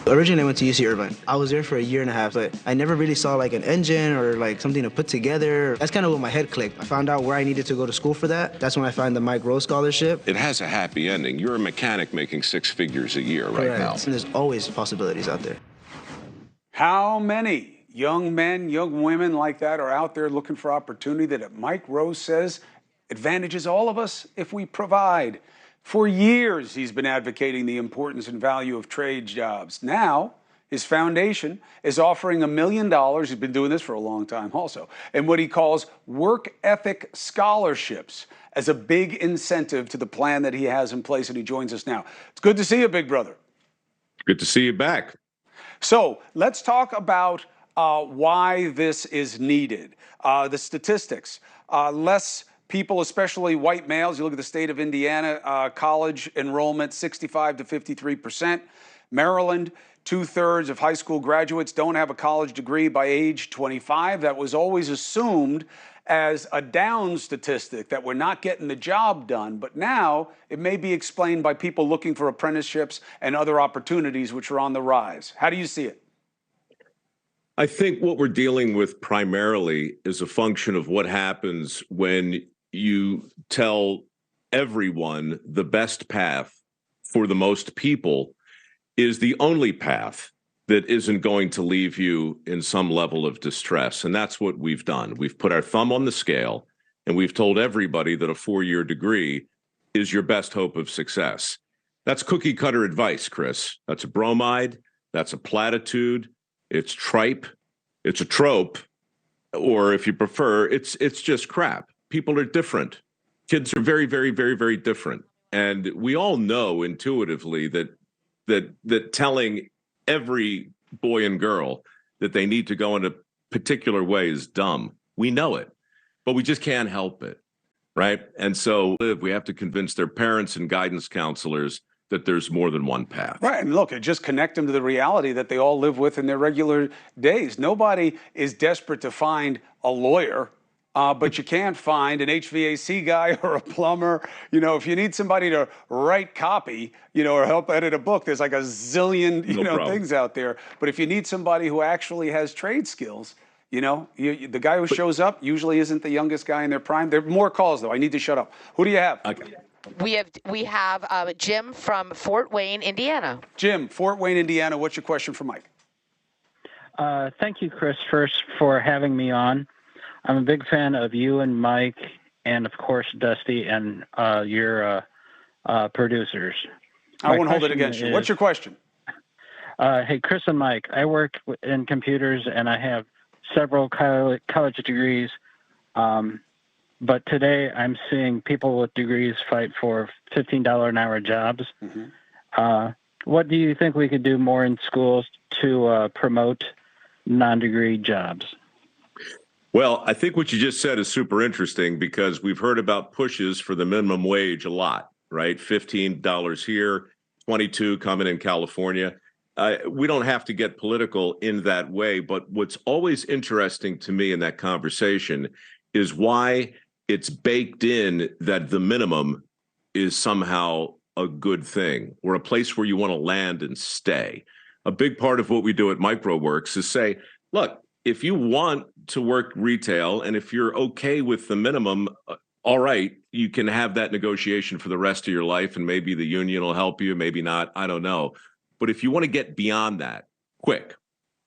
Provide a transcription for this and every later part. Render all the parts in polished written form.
Originally, I went to UC Irvine. I was there for a year and a half, but I never really saw like an engine or like something to put together. That's kind of when my head clicked. I found out where I needed to go to school for that. That's when I found the Mike Rowe scholarship. It has a happy ending. You're a mechanic making 6 figures a year right now. And there's always possibilities out there. How many young men, young women like that are out there looking for opportunity that Mike Rowe says advantages all of us if we provide? For years, he's been advocating the importance and value of trade jobs. Now, his foundation is offering $1 million. He's been doing this for a long time also. And what he calls work ethic scholarships as a big incentive to the plan that he has in place. And he joins us now. It's good to see you, big brother. Good to see you back. So let's talk about why this is needed. The statistics, less people, especially white males. You look at the state of Indiana, college enrollment, 65 to 53%. Maryland, 2/3 of high school graduates don't have a college degree by age 25. That was always assumed as a down statistic, that we're not getting the job done. But now it may be explained by people looking for apprenticeships and other opportunities which are on the rise. How do you see it? I think what we're dealing with primarily is a function of what happens when you tell everyone the best path for the most people is the only path that isn't going to leave you in some level of distress. And that's what we've done. We've put our thumb on the scale and we've told everybody that a 4-year degree is your best hope of success. That's cookie cutter advice, Chris. That's a bromide. That's a platitude. It's tripe. It's a trope. Or if you prefer, it's just crap. People are different. Kids are very, very, very, very different. And we all know intuitively that telling every boy and girl that they need to go in a particular way is dumb. We know it, but we just can't help it, right? And so we have to convince their parents and guidance counselors that there's more than one path. Right, and look, just connect them to the reality that they all live with in their regular days. Nobody is desperate to find a lawyer, but you can't find an HVAC guy or a plumber. You know, if you need somebody to write copy, you know, or help edit a book, there's like a zillion, things out there. But if you need somebody who actually has trade skills, you know, the guy who shows up usually isn't the youngest guy in their prime. There are more calls, though. I need to shut up. Who do you have? Okay. We have Jim from Fort Wayne, Indiana. Jim, Fort Wayne, Indiana. What's your question for Mike? Thank you, Chris, first for having me on. I'm a big fan of you and Mike, and of course Dusty and your producers. I won't hold it against you. What's your question? Hey, Chris and Mike, I work in computers and I have several college degrees. But today I'm seeing people with degrees fight for $15 an hour jobs. Mm-hmm. What do you think we could do more in schools to promote non-degree jobs? Well, I think what you just said is super interesting because we've heard about pushes for the minimum wage a lot, right? $15 here, $22 coming in California. We don't have to get political in that way, but what's always interesting to me in that conversation is why it's baked in that the minimum is somehow a good thing or a place where you want to land and stay. A big part of what we do at MicroWorks is say, look, if you want to work retail and if you're okay with the minimum, all right, you can have that negotiation for the rest of your life and maybe the union will help you, maybe not, I don't know. But if you want to get beyond that quick,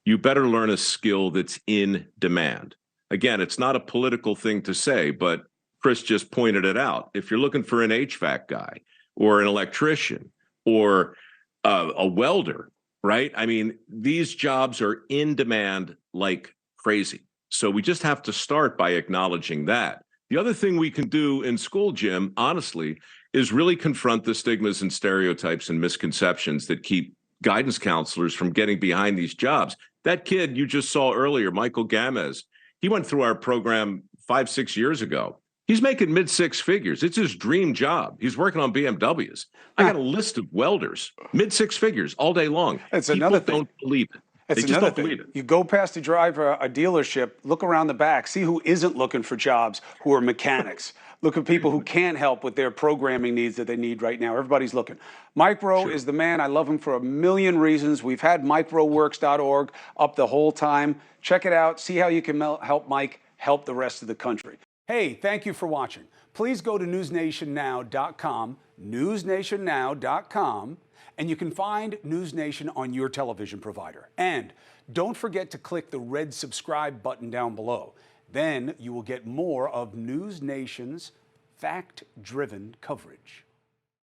you better learn a skill that's in demand. Again, it's not a political thing to say, but Chris just pointed it out. If you're looking for an HVAC guy or an electrician or a welder, right? I mean, these jobs are in demand like crazy. So we just have to start by acknowledging that. The other thing we can do in school, Jim, honestly, is really confront the stigmas and stereotypes and misconceptions that keep guidance counselors from getting behind these jobs. That kid you just saw earlier, Michael Gamez, he went through our program 5-6 years ago. He's making mid-6 figures. It's his dream job. He's working on BMWs. I got a list of welders, mid-6 figures all day long. It's People another thing. don't believe it. It's They just another don't thing. believe it. You go past a dealership, look around the back, see who isn't looking for jobs, who are mechanics. Look at people who can't help with their programming needs that they need right now. Everybody's looking. Mike Rowe is the man. I love him for a million reasons. We've had MikeRoweWorks.org up the whole time. Check it out. See how you can help Mike help the rest of the country. Hey, thank you for watching. Please go to NewsNationNow.com, NewsNationNow.com, and you can find NewsNation on your television provider. And don't forget to click the red subscribe button down below. Then you will get more of NewsNation's fact-driven coverage.